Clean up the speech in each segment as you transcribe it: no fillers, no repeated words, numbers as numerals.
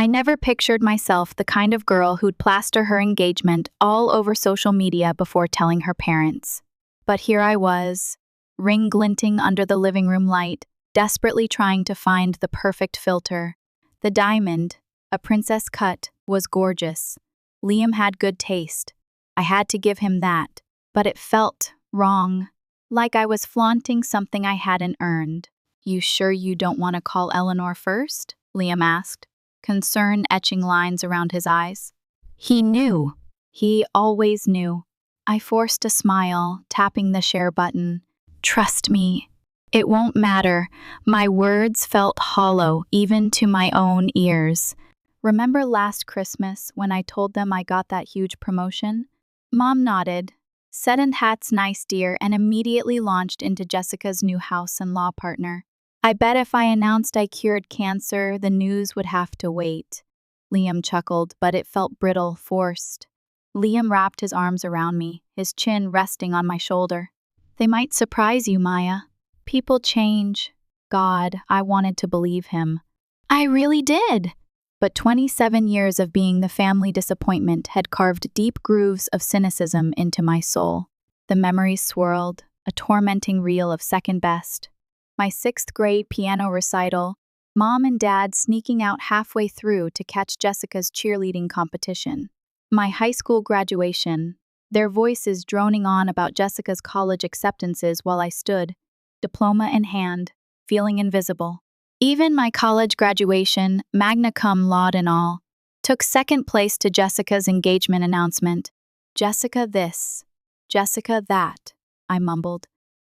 never pictured myself the kind of girl who'd plaster her engagement all over social media before telling her parents. But here I was, ring glinting under the living room light, desperately trying to find the perfect filter. The diamond, a princess cut, was gorgeous. Liam had good taste. I had to give him that, but it felt wrong, like I was flaunting something I hadn't earned. "You sure you don't want to call Eleanor first?" Liam asked, concern etching lines around his eyes. He knew. He always knew. I forced a smile, tapping the share button. "Trust me, it won't matter." My words felt hollow, even to my own ears. "Remember last Christmas when I told them I got that huge promotion?" Mom nodded, said "That's nice, dear," and immediately launched into Jessica's new house and law partner. "I bet if I announced I cured cancer, the news would have to wait." Liam chuckled, but it felt brittle, forced. Liam wrapped his arms around me, his chin resting on my shoulder. "They might surprise you, Maya. People change." God, I wanted to believe him. I really did. But 27 years of being the family disappointment had carved deep grooves of cynicism into my soul. The memories swirled, a tormenting reel of second best. My 6th grade piano recital, Mom and Dad sneaking out halfway through to catch Jessica's cheerleading competition. My high school graduation, their voices droning on about Jessica's college acceptances while I stood, diploma in hand, feeling invisible. Even my college graduation, magna cum laude and all, took second place to Jessica's engagement announcement. "Jessica this, Jessica that," I mumbled,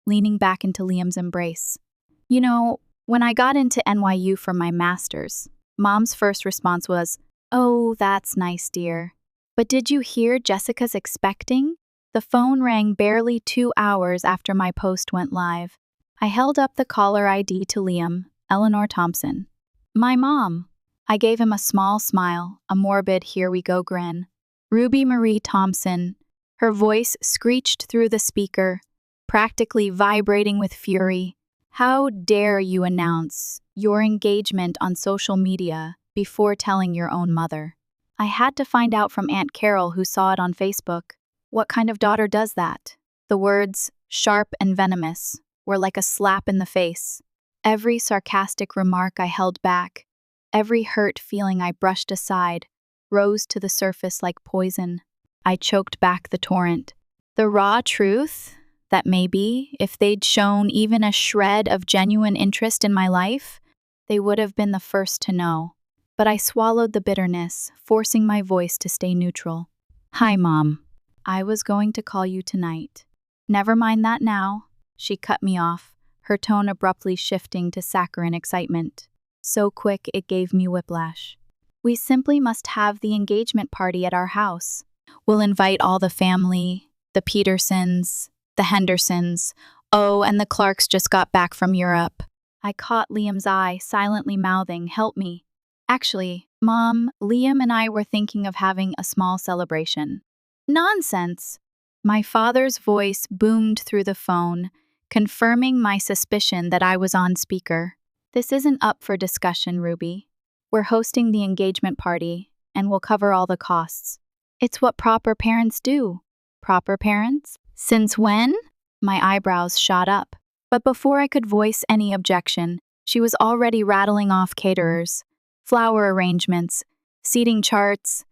leaning back into Liam's embrace. "You know, when I got into NYU for my master's, Mom's first response was, 'Oh, that's nice, dear. But did you hear Jessica's expecting?' The phone rang barely 2 hours after my post went live. I held up the caller ID to Liam, Eleanor Thompson. "My mom." I gave him a small smile, a morbid "here we go" grin. "Ruby Marie Thompson." Her voice screeched through the speaker, practically vibrating with fury. "How dare you announce your engagement on social media before telling your own mother?" I had to find out from Aunt Carol, who saw it on Facebook. What kind of daughter does that? The words, sharp and venomous, were like a slap in the face. Every sarcastic remark I held back, every hurt feeling I brushed aside, rose to the surface like poison. I choked back the torrent. The raw truth, that maybe, if they'd shown even a shred of genuine interest in my life, they would have been the first to know. But I swallowed the bitterness, forcing my voice to stay neutral. "Hi, Mom. I was going to call you tonight." "Never mind that now." She cut me off, her tone abruptly shifting to saccharine excitement. So quick it gave me whiplash. "We simply must have the engagement party at our house. We'll invite all the family, the Petersons, the Hendersons. Oh, and the Clarks just got back from Europe." I caught Liam's eye, silently mouthing, "Help me." "Actually, Mom, Liam and I were thinking of having a small celebration." "Nonsense!" My father's voice boomed through the phone, confirming my suspicion that I was on speaker. "This isn't up for discussion, Ruby. We're hosting the engagement party, and we'll cover all the costs. It's what proper parents do." "Proper parents? Since when?" My eyebrows shot up. But before I could voice any objection, she was already rattling off caterers, flower arrangements, seating charts.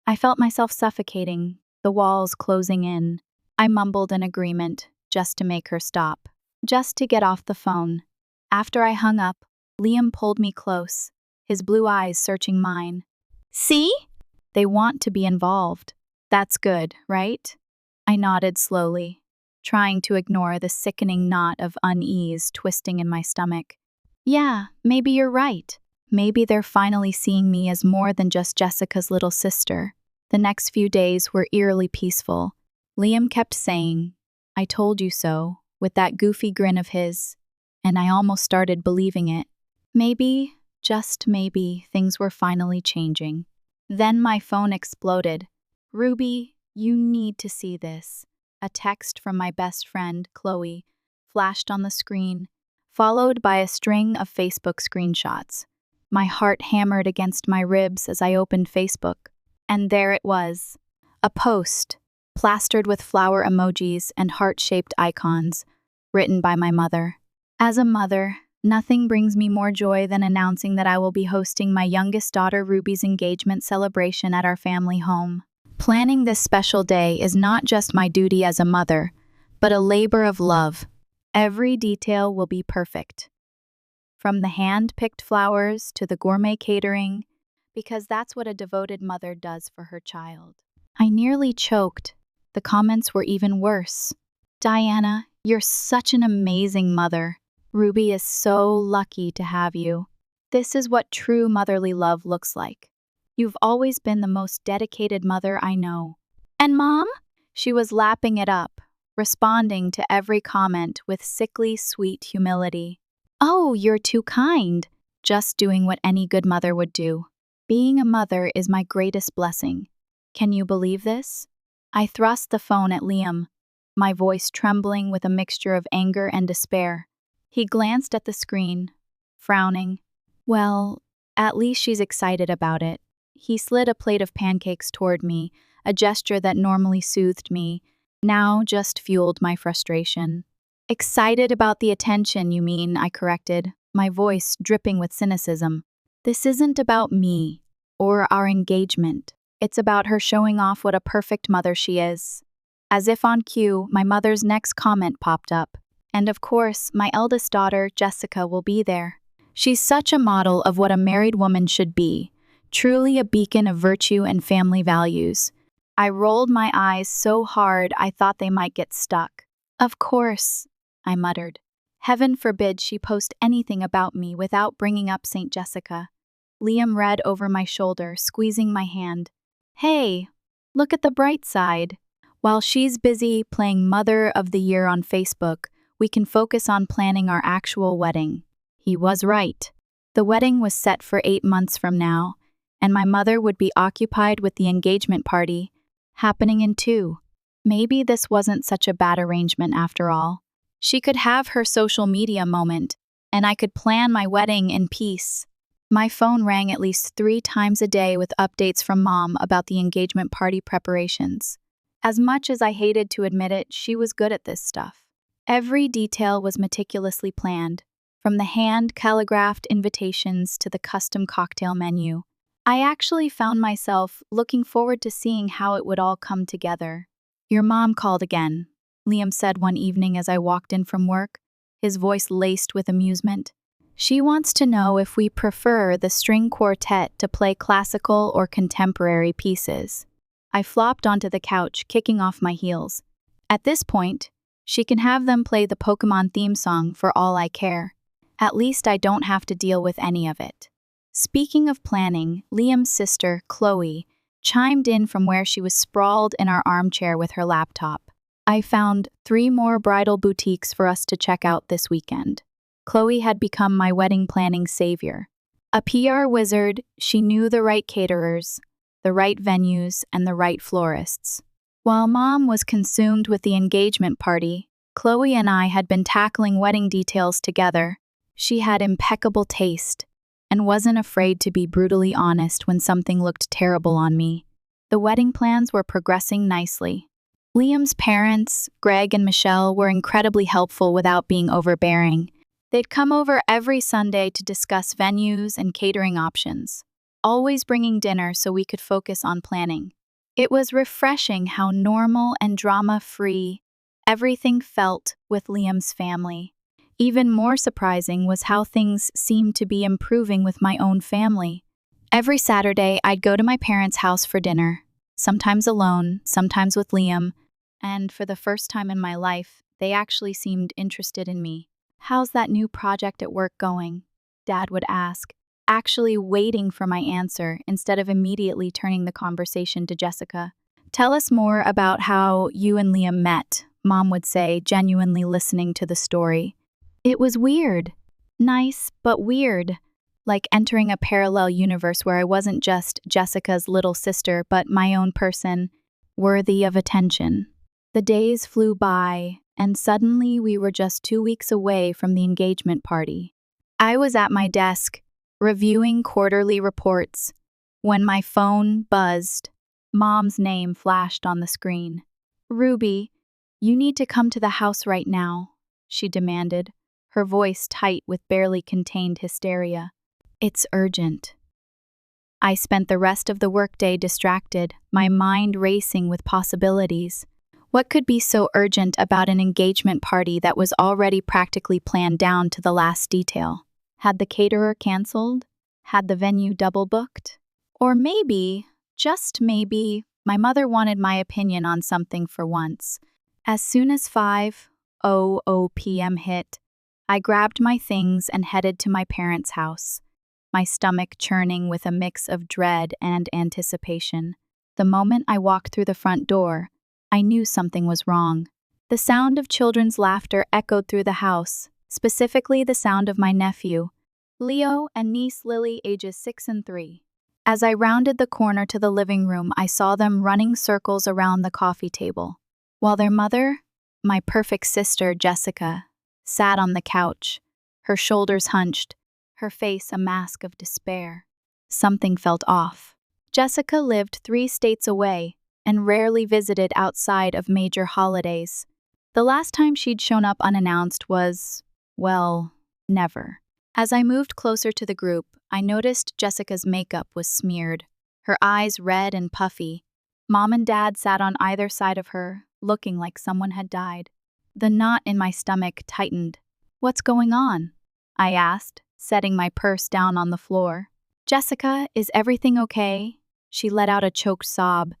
I felt myself suffocating, the walls closing in. I mumbled an agreement, just to make her stop, just to get off the phone. After I hung up, Liam pulled me close, his blue eyes searching mine. "See? They want to be involved. That's good, right?" I nodded slowly, trying to ignore the sickening knot of unease twisting in my stomach. "Yeah, maybe you're right. Maybe they're finally seeing me as more than just Jessica's little sister." The next few days were eerily peaceful. Liam kept saying, "I told you so," with that goofy grin of his, and I almost started believing it. Maybe, just maybe, things were finally changing. Then my phone exploded. "Ruby, you need to see this." A text from my best friend, Chloe, flashed on the screen, followed by a string of Facebook screenshots. My heart hammered against my ribs as I opened Facebook. And there it was. A post, plastered with flower emojis and heart-shaped icons, written by my mother. As a mother, nothing brings me more joy than announcing that I will be hosting my youngest daughter Ruby's engagement celebration at our family home. Planning this special day is not just my duty as a mother, but a labor of love. Every detail will be perfect. From the hand-picked flowers to the gourmet catering, because that's what a devoted mother does for her child. I nearly choked. The comments were even worse. Diana, you're such an amazing mother. Ruby is so lucky to have you. This is what true motherly love looks like. You've always been the most dedicated mother I know. And Mom? She was lapping it up, responding to every comment with sickly sweet humility. Oh, you're too kind. Just doing what any good mother would do. Being a mother is my greatest blessing. Can you believe this? I thrust the phone at Liam, my voice trembling with a mixture of anger and despair. He glanced at the screen, frowning. Well, at least she's excited about it. He slid a plate of pancakes toward me, a gesture that normally soothed me, now just fueled my frustration. Excited about the attention, you mean, I corrected, my voice dripping with cynicism. This isn't about me or our engagement. It's about her showing off what a perfect mother she is. As if on cue, my mother's next comment popped up. And of course, my eldest daughter, Jessica, will be there. She's such a model of what a married woman should be, truly a beacon of virtue and family values. I rolled my eyes so hard I thought they might get stuck. Of course, I muttered. Heaven forbid she post anything about me without bringing up St. Jessica. Liam read over my shoulder, squeezing my hand. Hey, look at the bright side. While she's busy playing Mother of the Year on Facebook, we can focus on planning our actual wedding. He was right. The wedding was set for 8 months from now, and my mother would be occupied with the engagement party, happening in 2. Maybe this wasn't such a bad arrangement after all. She could have her social media moment, and I could plan my wedding in peace. My phone rang at least 3 times a day with updates from Mom about the engagement party preparations. As much as I hated to admit it, she was good at this stuff. Every detail was meticulously planned, from the hand-calligraphed invitations to the custom cocktail menu. I actually found myself looking forward to seeing how it would all come together. Your mom called again, Liam said one evening as I walked in from work, his voice laced with amusement. She wants to know if we prefer the string quartet to play classical or contemporary pieces. I flopped onto the couch, kicking off my heels. At this point, she can have them play the Pokémon theme song for all I care. At least I don't have to deal with any of it. Speaking of planning, Liam's sister, Chloe, chimed in from where she was sprawled in our armchair with her laptop. I found 3 more bridal boutiques for us to check out this weekend. Chloe had become my wedding planning savior. A PR wizard, she knew the right caterers, the right venues, and the right florists. While Mom was consumed with the engagement party, Chloe and I had been tackling wedding details together. She had impeccable taste and wasn't afraid to be brutally honest when something looked terrible on me. The wedding plans were progressing nicely. Liam's parents, Greg and Michelle, were incredibly helpful without being overbearing. They'd come over every Sunday to discuss venues and catering options, always bringing dinner so we could focus on planning. It was refreshing how normal and drama-free everything felt with Liam's family. Even more surprising was how things seemed to be improving with my own family. Every Saturday, I'd go to my parents' house for dinner, sometimes alone, sometimes with Liam, and for the first time in my life, they actually seemed interested in me. How's that new project at work going? Dad would ask, actually waiting for my answer instead of immediately turning the conversation to Jessica. Tell us more about how you and Liam met, Mom would say, genuinely listening to the story. It was weird. Nice, but weird. Like entering a parallel universe where I wasn't just Jessica's little sister, but my own person, worthy of attention. The days flew by, and suddenly we were just 2 weeks away from the engagement party. I was at my desk, reviewing quarterly reports. When my phone buzzed, Mom's name flashed on the screen. "Ruby, you need to come to the house right now," she demanded, her voice tight with barely contained hysteria. "It's urgent." I spent the rest of the workday distracted, my mind racing with possibilities. What could be so urgent about an engagement party that was already practically planned down to the last detail? Had the caterer canceled? Had the venue double booked? Or maybe, just maybe, my mother wanted my opinion on something for once. As soon as 5:00 p.m. hit, I grabbed my things and headed to my parents' house, my stomach churning with a mix of dread and anticipation. The moment I walked through the front door, I knew something was wrong. The sound of children's laughter echoed through the house, specifically the sound of my nephew, Leo, and niece Lily, ages 6 and 3. As I rounded the corner to the living room, I saw them running circles around the coffee table, while their mother, my perfect sister, Jessica, sat on the couch, her shoulders hunched, her face a mask of despair. Something felt off. Jessica lived 3 states away and rarely visited outside of major holidays. The last time she'd shown up unannounced was, well, never. As I moved closer to the group, I noticed Jessica's makeup was smeared, her eyes red and puffy. Mom and Dad sat on either side of her, looking like someone had died. The knot in my stomach tightened. "What's going on?" I asked, setting my purse down on the floor. "Jessica, is everything okay?" She let out a choked sob,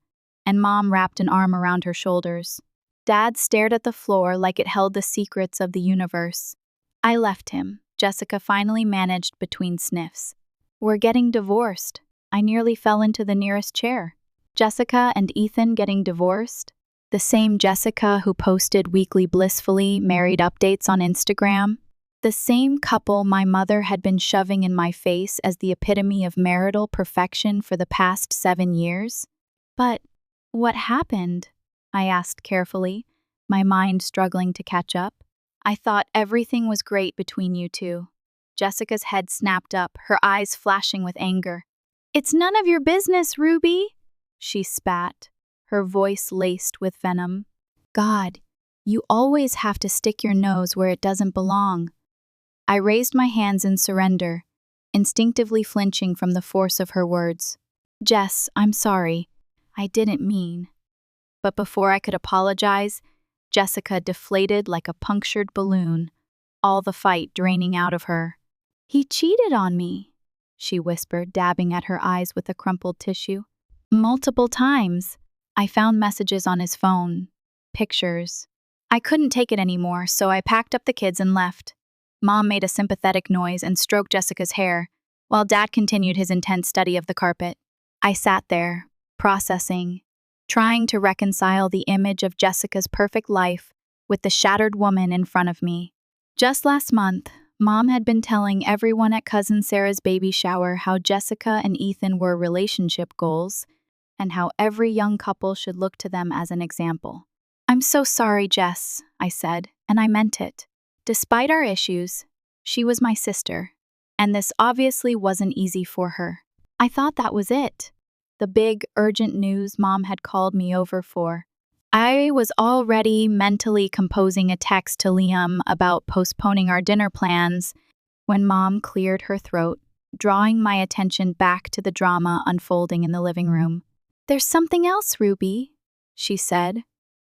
and Mom wrapped an arm around her shoulders. Dad stared at the floor like it held the secrets of the universe. "I left him," Jessica finally managed between sniffs. "We're getting divorced." I nearly fell into the nearest chair. Jessica and Ethan getting divorced? The same Jessica who posted weekly blissfully married updates on Instagram? The same couple my mother had been shoving in my face as the epitome of marital perfection for the past 7 years? But what happened? I asked carefully, my mind struggling to catch up. "I thought everything was great between you two." Jessica's head snapped up, her eyes flashing with anger. "It's none of your business, Ruby," she spat, her voice laced with venom. "God, you always have to stick your nose where it doesn't belong." I raised my hands in surrender, instinctively flinching from the force of her words. "Jess, I'm sorry. I didn't mean." But before I could apologize, Jessica deflated like a punctured balloon, all the fight draining out of her. "He cheated on me," she whispered, dabbing at her eyes with a crumpled tissue. "Multiple times. I found messages on his phone, pictures. I couldn't take it anymore, so I packed up the kids and left." Mom made a sympathetic noise and stroked Jessica's hair, while Dad continued his intense study of the carpet. I sat there, processing, trying to reconcile the image of Jessica's perfect life with the shattered woman in front of me. Just last month, Mom had been telling everyone at Cousin Sarah's baby shower how Jessica and Ethan were relationship goals, and how every young couple should look to them as an example. "I'm so sorry, Jess," I said, and I meant it. Despite our issues, she was my sister, and this obviously wasn't easy for her. I thought that was it. The big, urgent news Mom had called me over for. I was already mentally composing a text to Liam about postponing our dinner plans when Mom cleared her throat, drawing my attention back to the drama unfolding in the living room. "There's something else, Ruby," she said,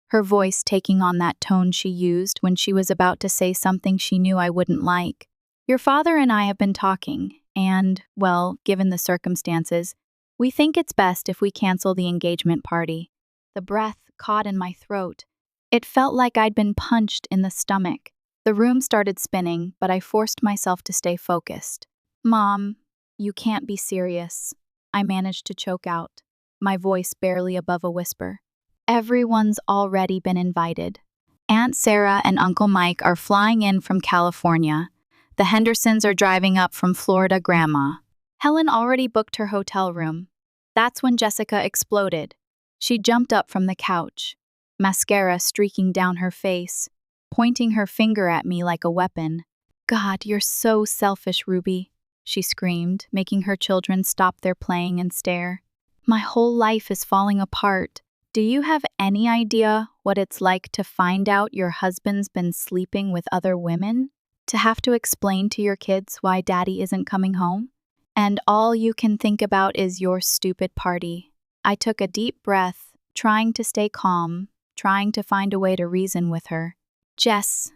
her voice taking on that tone she used when she was about to say something she knew I wouldn't like. "Your father and I have been talking, and, well, given the circumstances, we think it's best if we cancel the engagement party." The breath caught in my throat. It felt like I'd been punched in the stomach. The room started spinning, but I forced myself to stay focused. "Mom, you can't be serious," I managed to choke out, my voice barely above a whisper. "Everyone's already been invited. Aunt Sarah and Uncle Mike are flying in from California. The Hendersons are driving up from Florida Grandma. Helen already booked her hotel room." That's when Jessica exploded. She jumped up from the couch, mascara streaking down her face, pointing her finger at me like a weapon. "God, you're so selfish, Ruby," she screamed, making her children stop their playing and stare. My whole life is falling apart. Do you have any idea what it's like to find out your husband's been sleeping with other women? To have to explain to your kids why daddy isn't coming home? And all you can think about is your stupid party. I took a deep breath, trying to stay calm, trying to find a way to reason with her. Jess,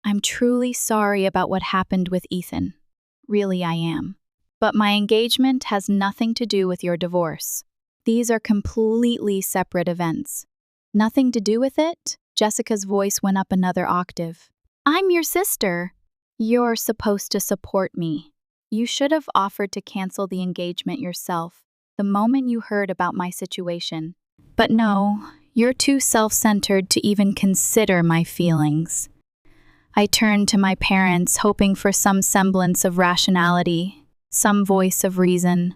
I'm truly sorry about what happened with Ethan. Really, I am. But my engagement has nothing to do with your divorce. These are completely separate events. Nothing to do with it? Jessica's voice went up another octave. I'm your sister. You're supposed to support me. You should have offered to cancel the engagement yourself the moment you heard about my situation. But no, you're too self-centered to even consider my feelings. I turned to my parents, hoping for some semblance of rationality, some voice of reason.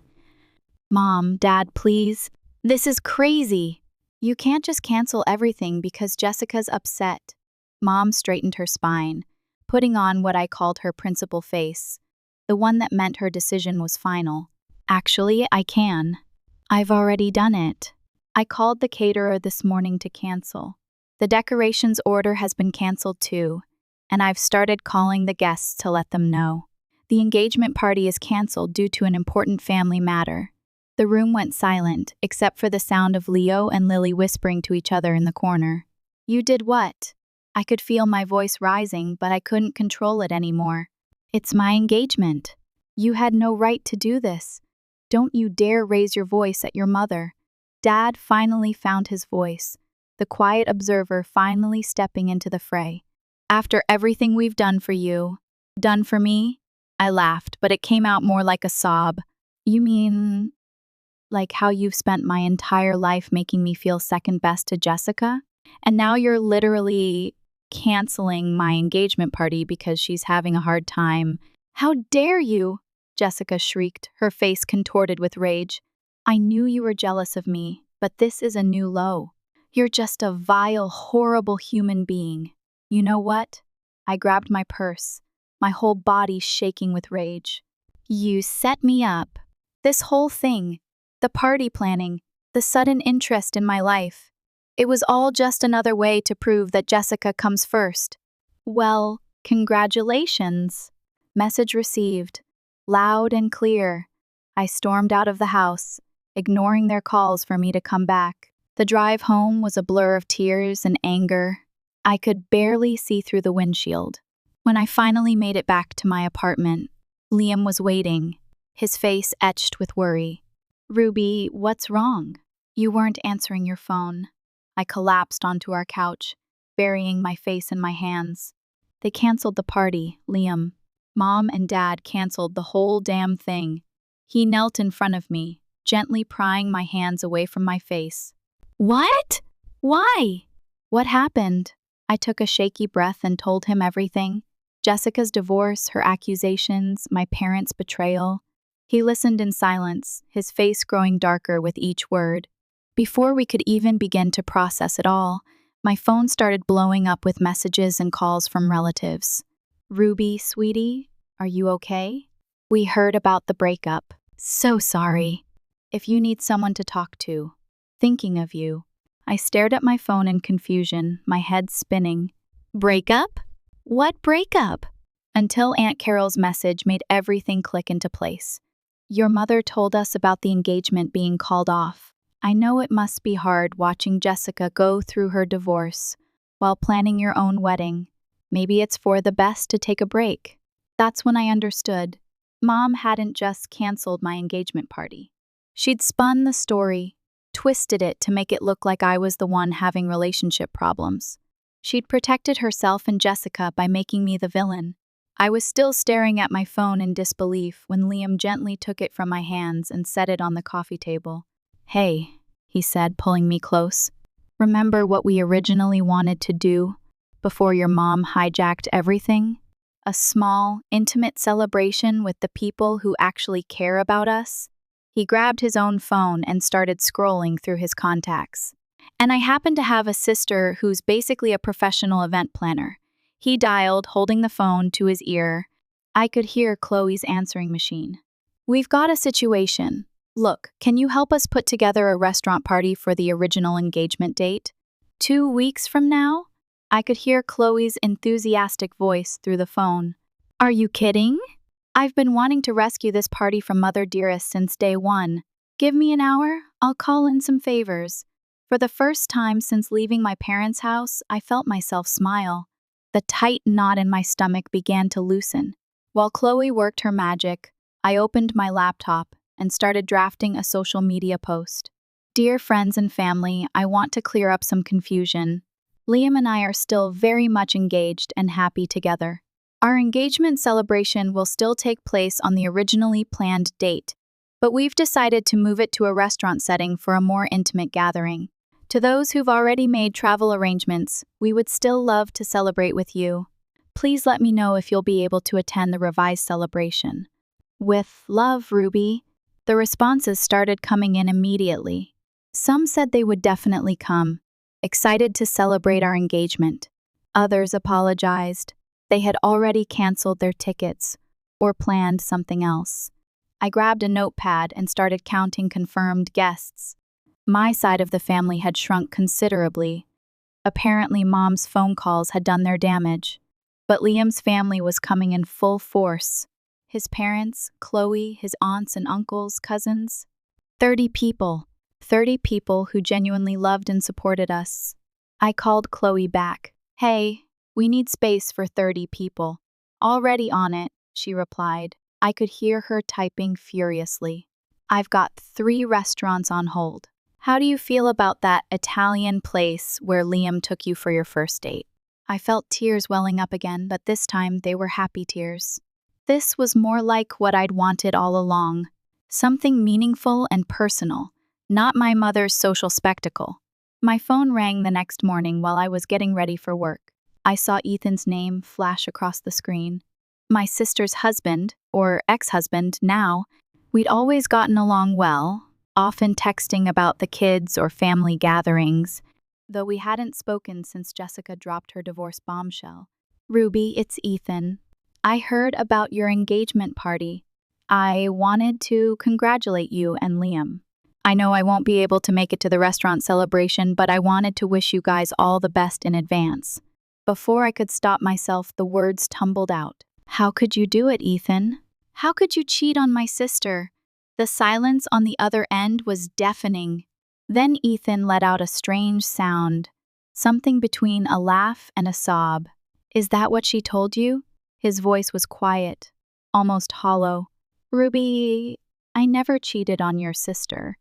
Mom, Dad, please. This is crazy. You can't just cancel everything because Jessica's upset. Mom straightened her spine, putting on what I called her principal face, the one that meant her decision was final. Actually, I can. I've already done it. I called the caterer this morning to cancel. The decorations order has been canceled too, and I've started calling the guests to let them know. The engagement party is canceled due to an important family matter. The room went silent, except for the sound of Leo and Lily whispering to each other in the corner. You did what? I could feel my voice rising, but I couldn't control it anymore. It's my engagement. You had no right to do this. Don't you dare raise your voice at your mother. Dad finally found his voice, the quiet observer finally stepping into the fray. After everything we've done for you, done for me? I laughed, but it came out more like a sob. You mean, like how you've spent my entire life making me feel second best to Jessica? And now you're literally canceling my engagement party because she's having a hard time. How dare you? Jessica shrieked, her face contorted with rage. I knew you were jealous of me, but this is a new low. You're just a vile, horrible human being. You know what? I grabbed my purse, my whole body shaking with rage. You set me up. This whole thing, the party planning, the sudden interest in my life. It was all just another way to prove that Jessica comes first. Well, congratulations. Message received. Loud and clear. I stormed out of the house, ignoring their calls for me to come back. The drive home was a blur of tears and anger. I could barely see through the windshield. When I finally made it back to my apartment, Liam was waiting, his face etched with worry. Ruby, what's wrong? You weren't answering your phone. I collapsed onto our couch, burying my face in my hands. They canceled the party, Liam. Mom and Dad canceled the whole damn thing. He knelt in front of me, gently prying my hands away from my face. What? Why? What happened? I took a shaky breath and told him everything. Jessica's divorce, her accusations, my parents' betrayal. He listened in silence, his face growing darker with each word. Before we could even begin to process it all, my phone started blowing up with messages and calls from relatives. Ruby, sweetie, are you okay? We heard about the breakup. So sorry. If you need someone to talk to. Thinking of you. I stared at my phone in confusion, my head spinning. Breakup? What breakup? Until Aunt Carol's message made everything click into place. Your mother told us about the engagement being called off. I know it must be hard watching Jessica go through her divorce while planning your own wedding. Maybe it's for the best to take a break. That's when I understood. Mom hadn't just canceled my engagement party. She'd spun the story, twisted it to make it look like I was the one having relationship problems. She'd protected herself and Jessica by making me the villain. I was still staring at my phone in disbelief when Liam gently took it from my hands and set it on the coffee table. Hey, he said, pulling me close. Remember what we originally wanted to do before your mom hijacked everything? A small, intimate celebration with the people who actually care about us? He grabbed his own phone and started scrolling through his contacts. And I happen to have a sister who's basically a professional event planner. He dialed, holding the phone to his ear. I could hear Chloe's answering machine. We've got a situation. Look, can you help us put together a restaurant party for the original engagement date? 2 weeks from now? I could hear Chloe's enthusiastic voice through the phone. Are you kidding? I've been wanting to rescue this party from Mother Dearest since day one. Give me an hour, I'll call in some favors. For the first time since leaving my parents' house, I felt myself smile. The tight knot in my stomach began to loosen. While Chloe worked her magic, I opened my laptop and started drafting a social media post. Dear friends and family, I want to clear up some confusion. Liam and I are still very much engaged and happy together. Our engagement celebration will still take place on the originally planned date, but we've decided to move it to a restaurant setting for a more intimate gathering. To those who've already made travel arrangements, we would still love to celebrate with you. Please let me know if you'll be able to attend the revised celebration. With love, Ruby. The responses started coming in immediately. Some said they would definitely come, excited to celebrate our engagement. Others apologized. They had already canceled their tickets or planned something else. I grabbed a notepad and started counting confirmed guests. My side of the family had shrunk considerably. Apparently, Mom's phone calls had done their damage. But Liam's family was coming in full force. His parents, Chloe, his aunts and uncles, cousins. 30 people. 30 people who genuinely loved and supported us. I called Chloe back. Hey, we need space for 30 people. Already on it, she replied. I could hear her typing furiously. I've got 3 restaurants on hold. How do you feel about that Italian place where Liam took you for your first date? I felt tears welling up again, but this time they were happy tears. This was more like what I'd wanted all along. Something meaningful and personal, not my mother's social spectacle. My phone rang the next morning while I was getting ready for work. I saw Ethan's name flash across the screen. My sister's husband, or ex-husband now, we'd always gotten along well, often texting about the kids or family gatherings, though we hadn't spoken since Jessica dropped her divorce bombshell. Ruby, it's Ethan. I heard about your engagement party. I wanted to congratulate you and Liam. I know I won't be able to make it to the restaurant celebration, but I wanted to wish you guys all the best in advance. Before I could stop myself, the words tumbled out. How could you do it, Ethan? How could you cheat on my sister? The silence on the other end was deafening. Then Ethan let out a strange sound, something between a laugh and a sob. Is that what she told you? His voice was quiet, almost hollow. Ruby, I never cheated on your sister.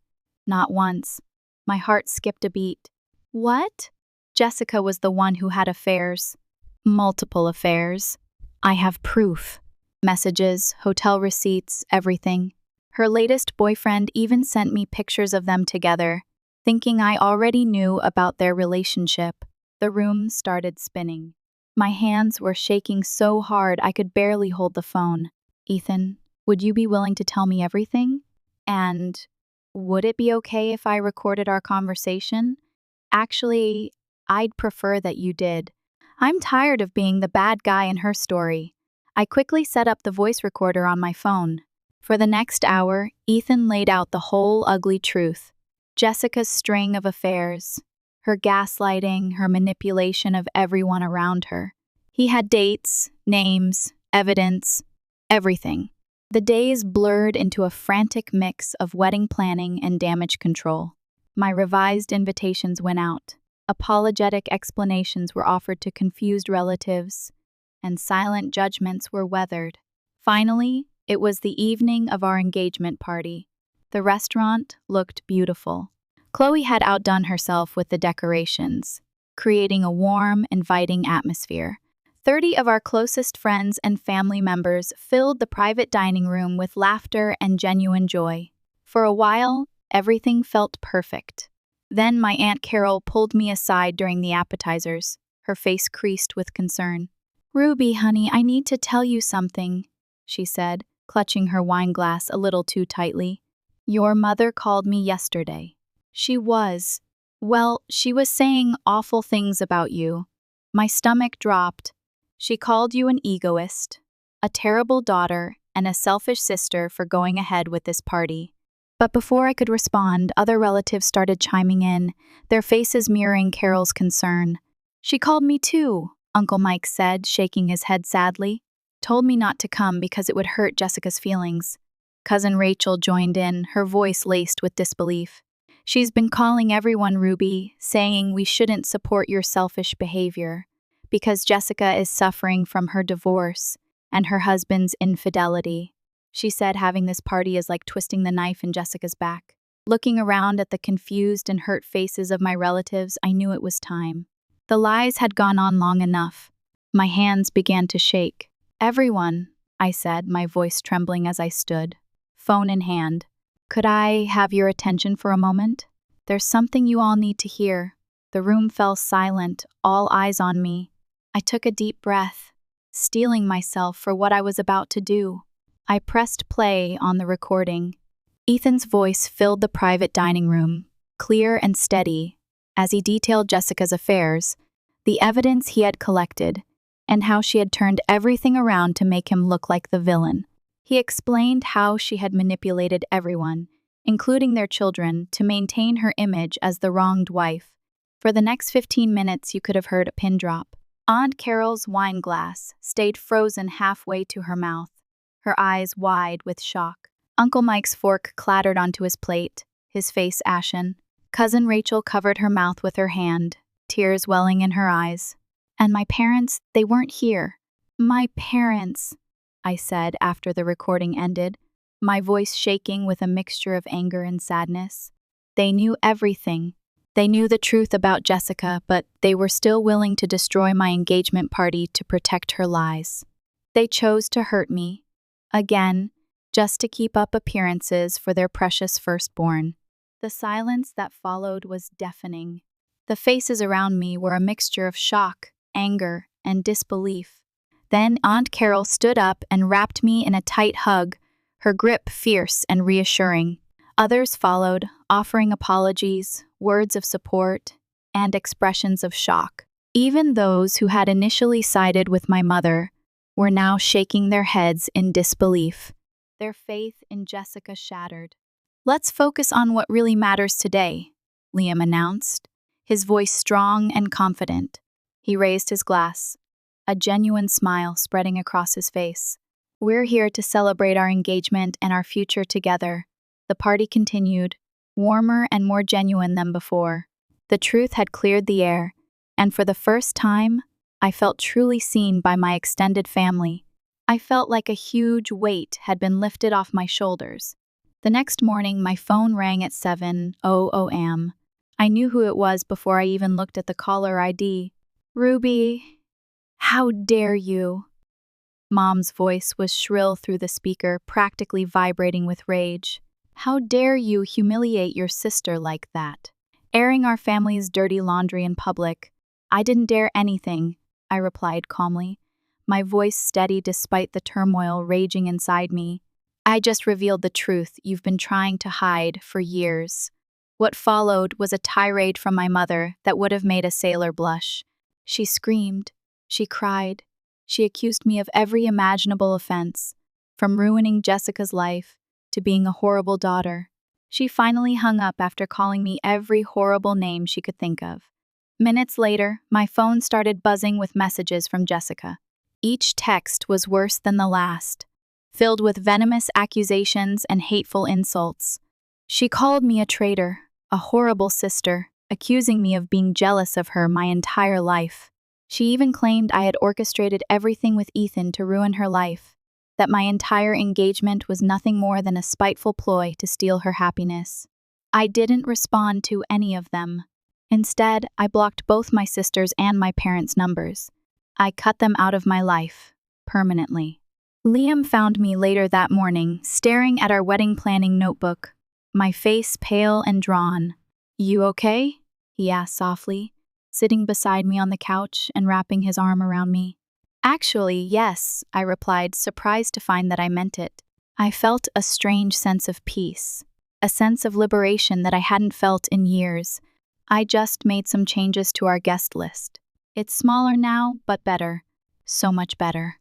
Not once. My heart skipped a beat. What? Jessica was the one who had affairs. Multiple affairs. I have proof. Messages, hotel receipts, everything. Her latest boyfriend even sent me pictures of them together. Thinking I already knew about their relationship, the room started spinning. My hands were shaking so hard I could barely hold the phone. Ethan, would you be willing to tell me everything? And would it be okay if I recorded our conversation? Actually, I'd prefer that you did. I'm tired of being the bad guy in her story. I quickly set up the voice recorder on my phone. For the next hour, Ethan laid out the whole ugly truth. Jessica's string of affairs, her gaslighting, her manipulation of everyone around her. He had dates, names, evidence, everything. The days blurred into a frantic mix of wedding planning and damage control. My revised invitations went out. Apologetic explanations were offered to confused relatives, and silent judgments were weathered. Finally, it was the evening of our engagement party. The restaurant looked beautiful. Chloe had outdone herself with the decorations, creating a warm, inviting atmosphere. 30 of our closest friends and family members filled the private dining room with laughter and genuine joy. For a while, everything felt perfect. Then my Aunt Carol pulled me aside during the appetizers, her face creased with concern. "Ruby, honey, I need to tell you something," she said, clutching her wine glass a little too tightly. "Your mother called me yesterday. She was saying awful things about you." My stomach dropped. She called you an egoist, a terrible daughter, and a selfish sister for going ahead with this party. But before I could respond, other relatives started chiming in, their faces mirroring Carol's concern. "She called me too," Uncle Mike said, shaking his head sadly. "Told me not to come because it would hurt Jessica's feelings." Cousin Rachel joined in, her voice laced with disbelief. "She's been calling everyone, Ruby, saying we shouldn't support your selfish behavior because Jessica is suffering from her divorce and her husband's infidelity." She said having this party is like twisting the knife in Jessica's back. Looking around at the confused and hurt faces of my relatives, I knew it was time. The lies had gone on long enough. My hands began to shake. "Everyone," I said, my voice trembling as I stood, phone in hand. "Could I have your attention for a moment? There's something you all need to hear." The room fell silent, all eyes on me. I took a deep breath, steeling myself for what I was about to do. I pressed play on the recording. Ethan's voice filled the private dining room, clear and steady, as he detailed Jessica's affairs, the evidence he had collected, and how she had turned everything around to make him look like the villain. He explained how she had manipulated everyone, including their children, to maintain her image as the wronged wife. For the next 15 minutes, you could have heard a pin drop. Aunt Carol's wine glass stayed frozen halfway to her mouth, her eyes wide with shock. Uncle Mike's fork clattered onto his plate, his face ashen. Cousin Rachel covered her mouth with her hand, tears welling in her eyes. "And my parents, they weren't here." "My parents," I said after the recording ended, my voice shaking with a mixture of anger and sadness. "They knew everything. They knew the truth about Jessica, but they were still willing to destroy my engagement party to protect her lies. They chose to hurt me, again, just to keep up appearances for their precious firstborn." The silence that followed was deafening. The faces around me were a mixture of shock, anger, and disbelief. Then Aunt Carol stood up and wrapped me in a tight hug, her grip fierce and reassuring. Others followed, offering apologies, words of support, and expressions of shock. Even those who had initially sided with my mother were now shaking their heads in disbelief, their faith in Jessica shattered. "Let's focus on what really matters today," Liam announced, his voice strong and confident. He raised his glass, a genuine smile spreading across his face. "We're here to celebrate our engagement and our future together." The party continued, warmer and more genuine than before. The truth had cleared the air, and for the first time, I felt truly seen by my extended family. I felt like a huge weight had been lifted off my shoulders. The next morning, my phone rang at 7:00 a.m. I knew who it was before I even looked at the caller ID. "Ruby, how dare you?" Mom's voice was shrill through the speaker, practically vibrating with rage. "How dare you humiliate your sister like that? Airing our family's dirty laundry in public." "I didn't dare anything," I replied calmly, my voice steady despite the turmoil raging inside me. "I just revealed the truth you've been trying to hide for years." What followed was a tirade from my mother that would have made a sailor blush. She screamed, she cried, she accused me of every imaginable offense, from ruining Jessica's life to being a horrible daughter. She finally hung up after calling me every horrible name she could think of. Minutes later, my phone started buzzing with messages from Jessica. Each text was worse than the last, filled with venomous accusations and hateful insults. She called me a traitor, a horrible sister, accusing me of being jealous of her my entire life. She even claimed I had orchestrated everything with Ethan to ruin her life, that my entire engagement was nothing more than a spiteful ploy to steal her happiness. I didn't respond to any of them. Instead, I blocked both my sisters' and my parents' numbers. I cut them out of my life, permanently. Liam found me later that morning, staring at our wedding planning notebook, my face pale and drawn. "You okay?" he asked softly, sitting beside me on the couch and wrapping his arm around me. "Actually, yes," I replied, surprised to find that I meant it. I felt a strange sense of peace, a sense of liberation that I hadn't felt in years. I just made some changes to our guest list. It's smaller now, but better. So much better.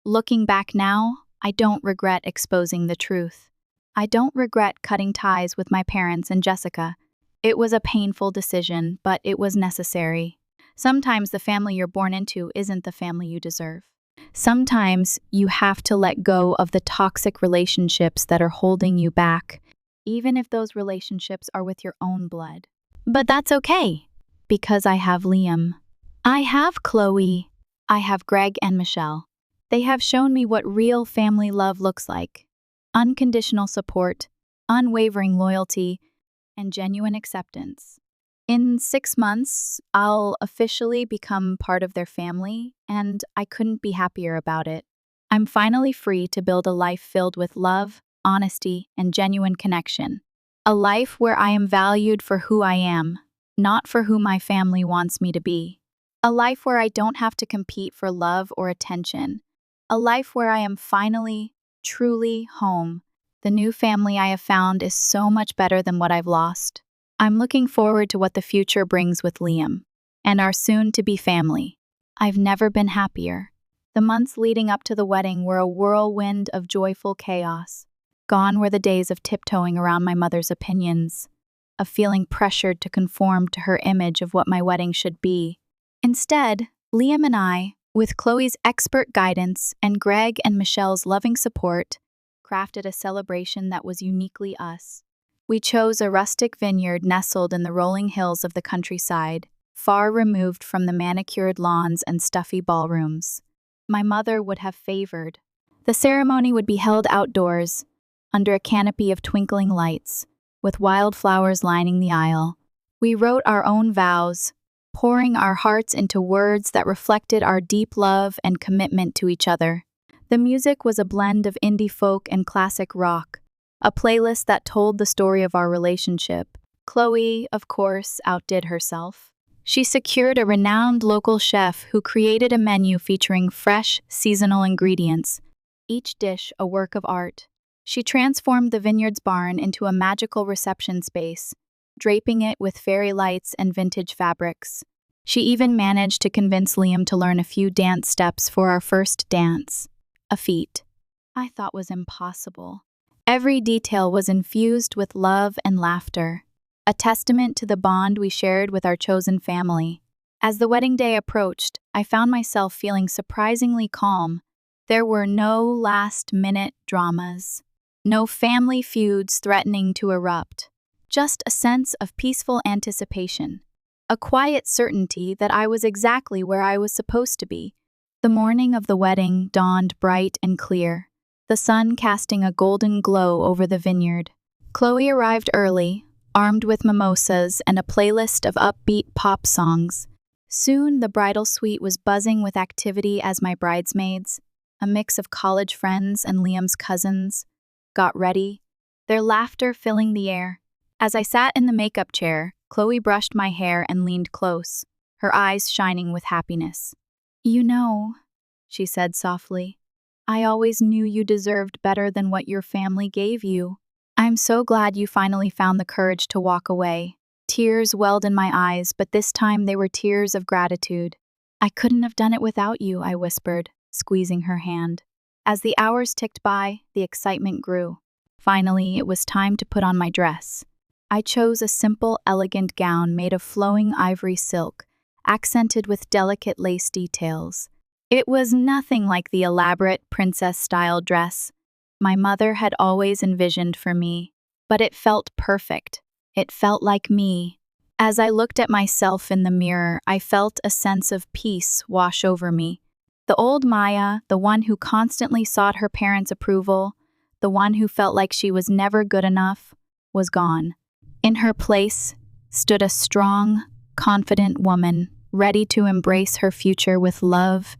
Looking back now, I don't regret exposing the truth. I don't regret cutting ties with my parents and Jessica. It was a painful decision, but it was necessary. Sometimes the family you're born into isn't the family you deserve. Sometimes you have to let go of the toxic relationships that are holding you back, even if those relationships are with your own blood. But that's okay, because I have Liam. I have Chloe. I have Greg and Michelle. They have shown me what real family love looks like. Unconditional support, unwavering loyalty, and genuine acceptance. In 6 months, I'll officially become part of their family, and I couldn't be happier about it. I'm finally free to build a life filled with love, honesty, and genuine connection. A life where I am valued for who I am, not for who my family wants me to be. A life where I don't have to compete for love or attention. A life where I am finally, truly home. The new family I have found is so much better than what I've lost. I'm looking forward to what the future brings with Liam and our soon-to-be family. I've never been happier. The months leading up to the wedding were a whirlwind of joyful chaos. Gone were the days of tiptoeing around my mother's opinions, of feeling pressured to conform to her image of what my wedding should be. Instead, Liam and I, with Chloe's expert guidance and Greg and Michelle's loving support, crafted a celebration that was uniquely us. We chose a rustic vineyard nestled in the rolling hills of the countryside, far removed from the manicured lawns and stuffy ballrooms my mother would have favored. The ceremony would be held outdoors, under a canopy of twinkling lights, with wildflowers lining the aisle. We wrote our own vows, pouring our hearts into words that reflected our deep love and commitment to each other. The music was a blend of indie folk and classic rock, a playlist that told the story of our relationship. Chloe, of course, outdid herself. She secured a renowned local chef who created a menu featuring fresh, seasonal ingredients, each dish a work of art. She transformed the vineyard's barn into a magical reception space, draping it with fairy lights and vintage fabrics. She even managed to convince Liam to learn a few dance steps for our first dance, a feat I thought was impossible. Every detail was infused with love and laughter, a testament to the bond we shared with our chosen family. As the wedding day approached, I found myself feeling surprisingly calm. There were no last-minute dramas, no family feuds threatening to erupt, just a sense of peaceful anticipation, a quiet certainty that I was exactly where I was supposed to be. The morning of the wedding dawned bright and clear, the sun casting a golden glow over the vineyard. Chloe arrived early, armed with mimosas and a playlist of upbeat pop songs. Soon, the bridal suite was buzzing with activity as my bridesmaids, a mix of college friends and Liam's cousins, got ready, their laughter filling the air. As I sat in the makeup chair, Chloe brushed my hair and leaned close, her eyes shining with happiness. "You know," she said softly, "I always knew you deserved better than what your family gave you. I'm so glad you finally found the courage to walk away." Tears welled in my eyes, but this time they were tears of gratitude. "I couldn't have done it without you," I whispered, squeezing her hand. As the hours ticked by, the excitement grew. Finally, it was time to put on my dress. I chose a simple, elegant gown made of flowing ivory silk, accented with delicate lace details. It was nothing like the elaborate princess-style dress my mother had always envisioned for me, but it felt perfect. It felt like me. As I looked at myself in the mirror, I felt a sense of peace wash over me. The old Maya, the one who constantly sought her parents' approval, the one who felt like she was never good enough, was gone. In her place stood a strong, confident woman, ready to embrace her future with love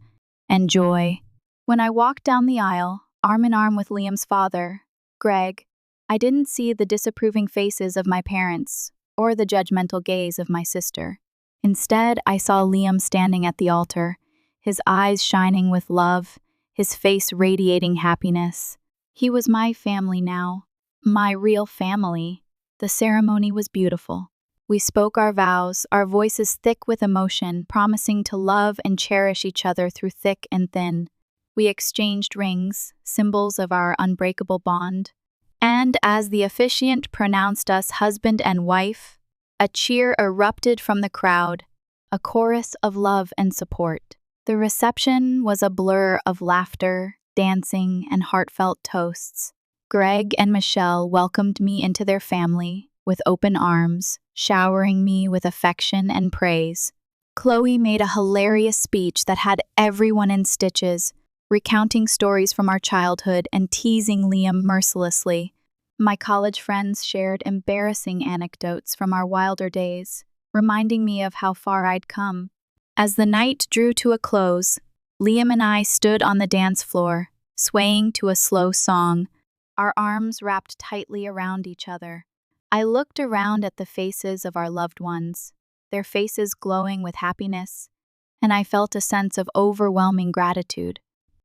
and joy. When I walked down the aisle, arm in arm with Liam's father, Greg, I didn't see the disapproving faces of my parents or the judgmental gaze of my sister. Instead, I saw Liam standing at the altar, his eyes shining with love, his face radiating happiness. He was my family now, my real family. The ceremony was beautiful. We spoke our vows, our voices thick with emotion, promising to love and cherish each other through thick and thin. We exchanged rings, symbols of our unbreakable bond. And as the officiant pronounced us husband and wife, a cheer erupted from the crowd, a chorus of love and support. The reception was a blur of laughter, dancing, and heartfelt toasts. Greg and Michelle welcomed me into their family with open arms, showering me with affection and praise. Chloe made a hilarious speech that had everyone in stitches, recounting stories from our childhood and teasing Liam mercilessly. My college friends shared embarrassing anecdotes from our wilder days, reminding me of how far I'd come. As the night drew to a close, Liam and I stood on the dance floor, swaying to a slow song, our arms wrapped tightly around each other. I looked around at the faces of our loved ones, their faces glowing with happiness, and I felt a sense of overwhelming gratitude.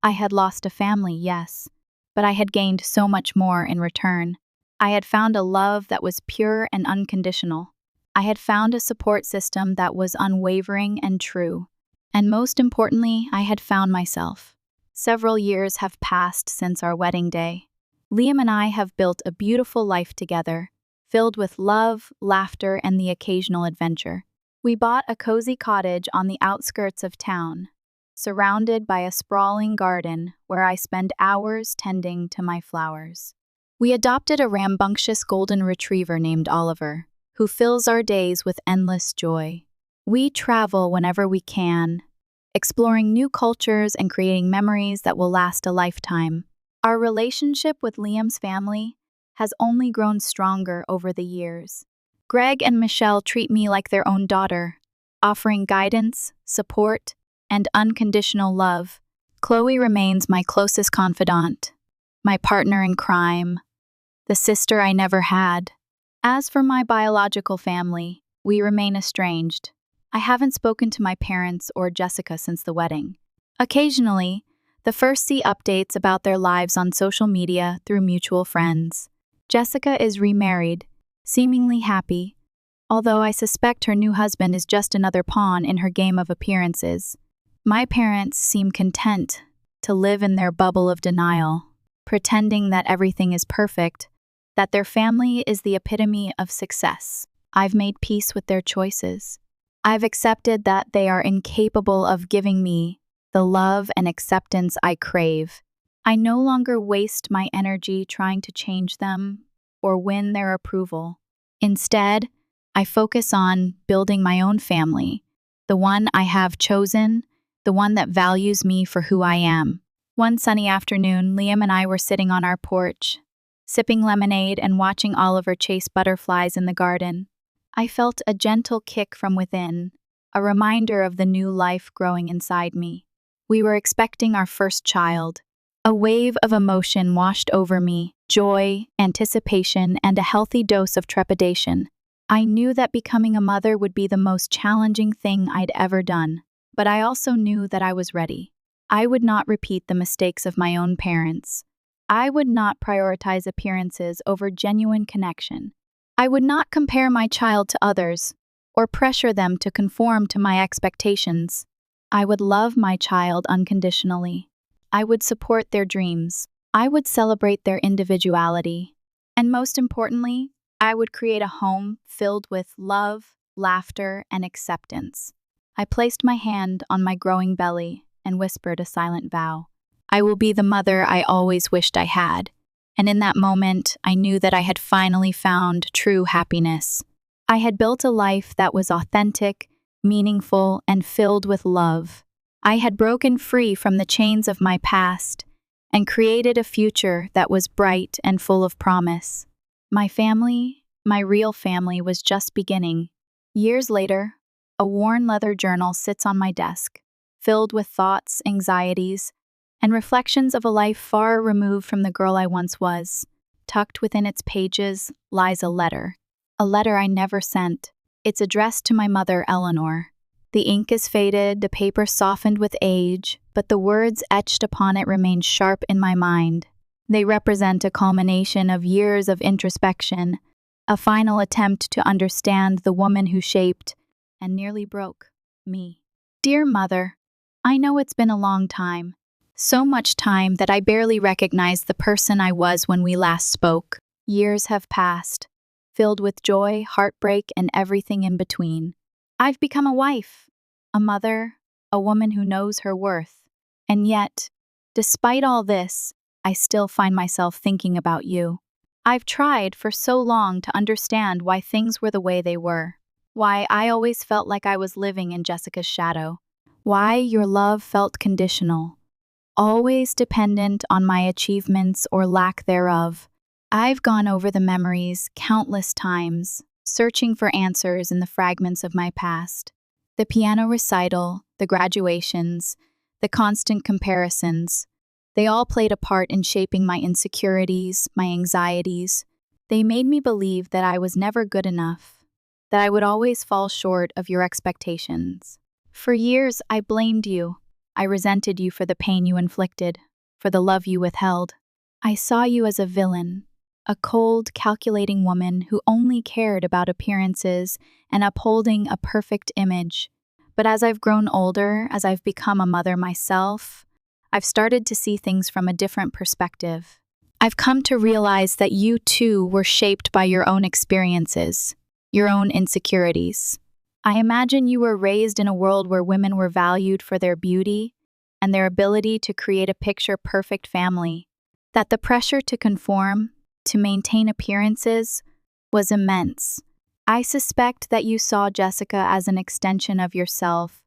I had lost a family, yes, but I had gained so much more in return. I had found a love that was pure and unconditional. I had found a support system that was unwavering and true. And most importantly, I had found myself. Several years have passed since our wedding day. Liam and I have built a beautiful life together, filled with love, laughter, and the occasional adventure. We bought a cozy cottage on the outskirts of town, surrounded by a sprawling garden where I spend hours tending to my flowers. We adopted a rambunctious golden retriever named Oliver, who fills our days with endless joy. We travel whenever we can, exploring new cultures and creating memories that will last a lifetime. Our relationship with Liam's family has only grown stronger over the years. Greg and Michelle treat me like their own daughter, offering guidance, support, and unconditional love. Chloe remains my closest confidant, my partner in crime, the sister I never had. As for my biological family, we remain estranged. I haven't spoken to my parents or Jessica since the wedding. Occasionally, the first see updates about their lives on social media through mutual friends. Jessica is remarried, seemingly happy, although I suspect her new husband is just another pawn in her game of appearances. My parents seem content to live in their bubble of denial, pretending that everything is perfect, that their family is the epitome of success. I've made peace with their choices. I've accepted that they are incapable of giving me the love and acceptance I crave. I no longer waste my energy trying to change them or win their approval. Instead, I focus on building my own family, the one I have chosen, the one that values me for who I am. One sunny afternoon, Liam and I were sitting on our porch, sipping lemonade and watching Oliver chase butterflies in the garden. I felt a gentle kick from within, a reminder of the new life growing inside me. We were expecting our first child. A wave of emotion washed over me, joy, anticipation, and a healthy dose of trepidation. I knew that becoming a mother would be the most challenging thing I'd ever done, but I also knew that I was ready. I would not repeat the mistakes of my own parents. I would not prioritize appearances over genuine connection. I would not compare my child to others or pressure them to conform to my expectations. I would love my child unconditionally. I would support their dreams. I would celebrate their individuality. And most importantly, I would create a home filled with love, laughter, and acceptance. I placed my hand on my growing belly and whispered a silent vow. I will be the mother I always wished I had. And in that moment, I knew that I had finally found true happiness. I had built a life that was authentic, meaningful, and filled with love. I had broken free from the chains of my past and created a future that was bright and full of promise. My family, my real family, was just beginning. Years later, a worn leather journal sits on my desk, filled with thoughts, anxieties, and reflections of a life far removed from the girl I once was. Tucked within its pages lies a letter I never sent. It's addressed to my mother, Eleanor. The ink is faded, the paper softened with age, but the words etched upon it remain sharp in my mind. They represent a culmination of years of introspection, a final attempt to understand the woman who shaped and nearly broke me. Dear Mother, I know it's been a long time. So much time that I barely recognized the person I was when we last spoke. Years have passed, filled with joy, heartbreak, and everything in between. I've become a wife, a mother, a woman who knows her worth. And yet, despite all this, I still find myself thinking about you. I've tried for so long to understand why things were the way they were. Why I always felt like I was living in Jessica's shadow. Why your love felt conditional, always dependent on my achievements or lack thereof. I've gone over the memories countless times, searching for answers in the fragments of my past. The piano recital, the graduations, the constant comparisons, they all played a part in shaping my insecurities, my anxieties. They made me believe that I was never good enough, that I would always fall short of your expectations. For years, I blamed you. I resented you for the pain you inflicted, for the love you withheld. I saw you as a villain, a cold, calculating woman who only cared about appearances and upholding a perfect image. But as I've grown older, as I've become a mother myself, I've started to see things from a different perspective. I've come to realize that you too were shaped by your own experiences, your own insecurities. I imagine you were raised in a world where women were valued for their beauty and their ability to create a picture-perfect family, that the pressure to conform, to maintain appearances, was immense. I suspect that you saw Jessica as an extension of yourself,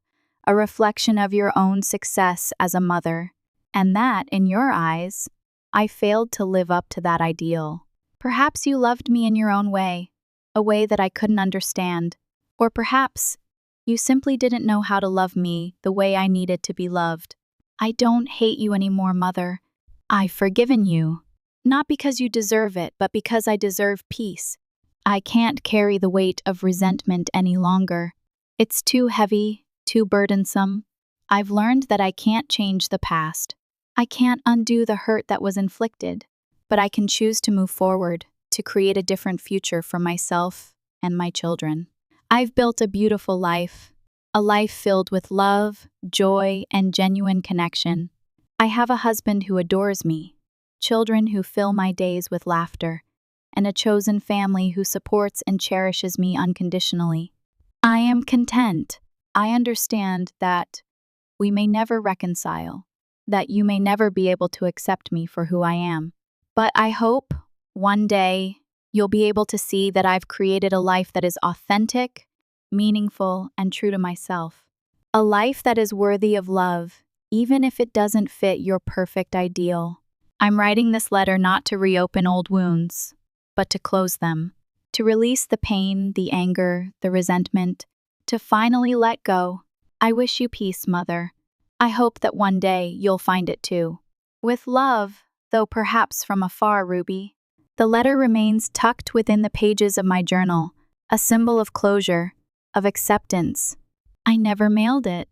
a reflection of your own success as a mother, and that, in your eyes, I failed to live up to that ideal. Perhaps you loved me in your own way, a way that I couldn't understand. Or perhaps you simply didn't know how to love me the way I needed to be loved. I don't hate you anymore, Mother. I've forgiven you. Not because you deserve it, but because I deserve peace. I can't carry the weight of resentment any longer. It's too heavy, too burdensome. I've learned that I can't change the past. I can't undo the hurt that was inflicted, but I can choose to move forward, to create a different future for myself and my children. I've built a beautiful life, a life filled with love, joy, and genuine connection. I have a husband who adores me, children who fill my days with laughter, and a chosen family who supports and cherishes me unconditionally. I am content. I understand that we may never reconcile, that you may never be able to accept me for who I am. But I hope, one day, you'll be able to see that I've created a life that is authentic, meaningful, and true to myself. A life that is worthy of love, even if it doesn't fit your perfect ideal. I'm writing this letter not to reopen old wounds, but to close them, to release the pain, the anger, the resentment, to finally let go. I wish you peace, Mother. I hope that one day you'll find it too. With love, though perhaps from afar, Ruby. The letter remains tucked within the pages of my journal, a symbol of closure, of acceptance. I never mailed it.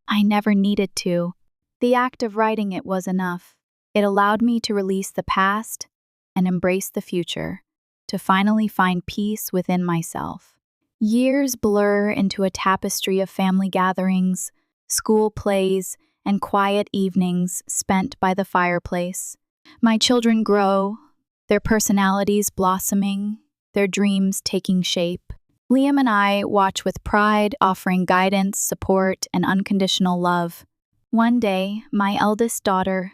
I never needed to. The act of writing it was enough. It allowed me to release the past and embrace the future, to finally find peace within myself. Years blur into a tapestry of family gatherings, school plays, and quiet evenings spent by the fireplace. My children grow, their personalities blossoming, their dreams taking shape. Liam and I watch with pride, offering guidance, support, and unconditional love. One day, my eldest daughter,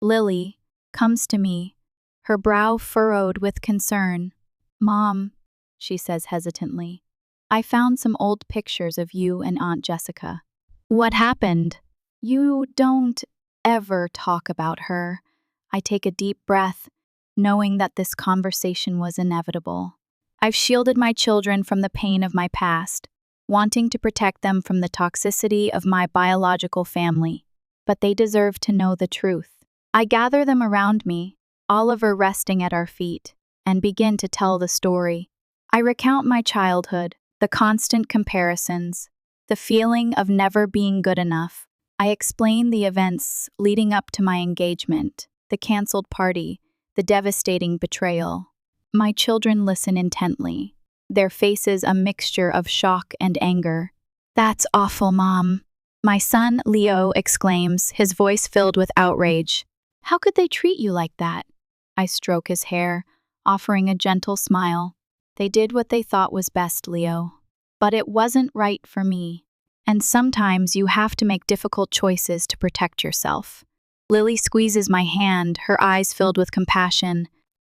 Lily, comes to me, her brow furrowed with concern. "Mom," she says hesitantly, "I found some old pictures of you and Aunt Jessica." "What happened?" "You don't ever talk about her." I take a deep breath, knowing that this conversation was inevitable. I've shielded my children from the pain of my past, wanting to protect them from the toxicity of my biological family, but they deserve to know the truth. I gather them around me, Oliver resting at our feet, and begin to tell the story. I recount my childhood, the constant comparisons, the feeling of never being good enough. I explain the events leading up to my engagement, the canceled party, the devastating betrayal. My children listen intently, their faces a mixture of shock and anger. "That's awful, Mom," My son, Leo, exclaims, his voice filled with outrage. How could they treat you like that? I stroke his hair, offering a gentle smile. They did what they thought was best, Leo. But it wasn't right for me. And sometimes you have to make difficult choices to protect yourself. Lily squeezes my hand, her eyes filled with compassion.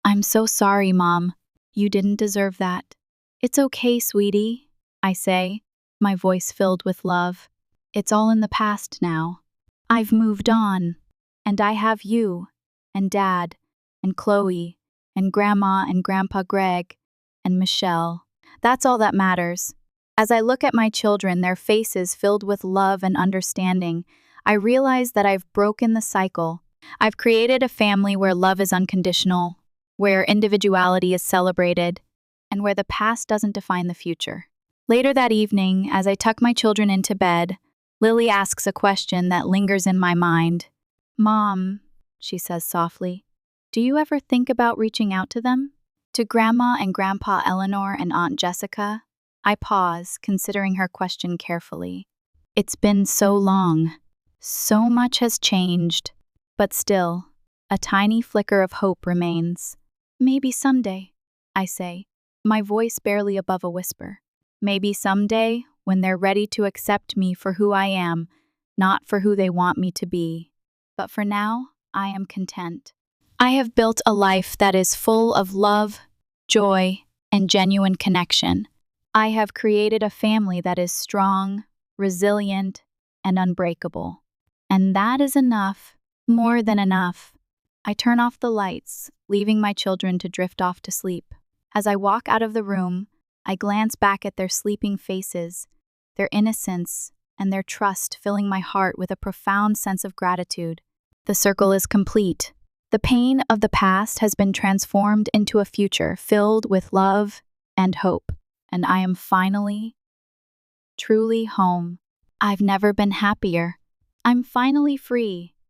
I'm so sorry, Mom. You didn't deserve that. It's okay, sweetie, I say, my voice filled with love. It's all in the past now. I've moved on. And I have you, and Dad, and Chloe, and Grandma and Grandpa Greg, and Michelle. That's all that matters. As I look at my children, their faces filled with love and understanding, I realize that I've broken the cycle. I've created a family where love is unconditional, where individuality is celebrated, and where the past doesn't define the future. Later that evening, as I tuck my children into bed, Lily asks a question that lingers in my mind. Mom, she says softly, do you ever think about reaching out to them? To Grandma and Grandpa Eleanor and Aunt Jessica? I pause, considering her question carefully. It's been so long. So much has changed. But still, a tiny flicker of hope remains. Maybe someday, I say, my voice barely above a whisper. Maybe someday, when they're ready to accept me for who I am, not for who they want me to be. But for now, I am content. I have built a life that is full of love, joy, and genuine connection. I have created a family that is strong, resilient, and unbreakable. And that is enough, more than enough. I turn off the lights, leaving my children to drift off to sleep. As I walk out of the room, I glance back at their sleeping faces, their innocence, and their trust filling my heart with a profound sense of gratitude. The circle is complete. The pain of the past has been transformed into a future filled with love and hope, and I am finally, truly home. I've never been happier. I'm finally free,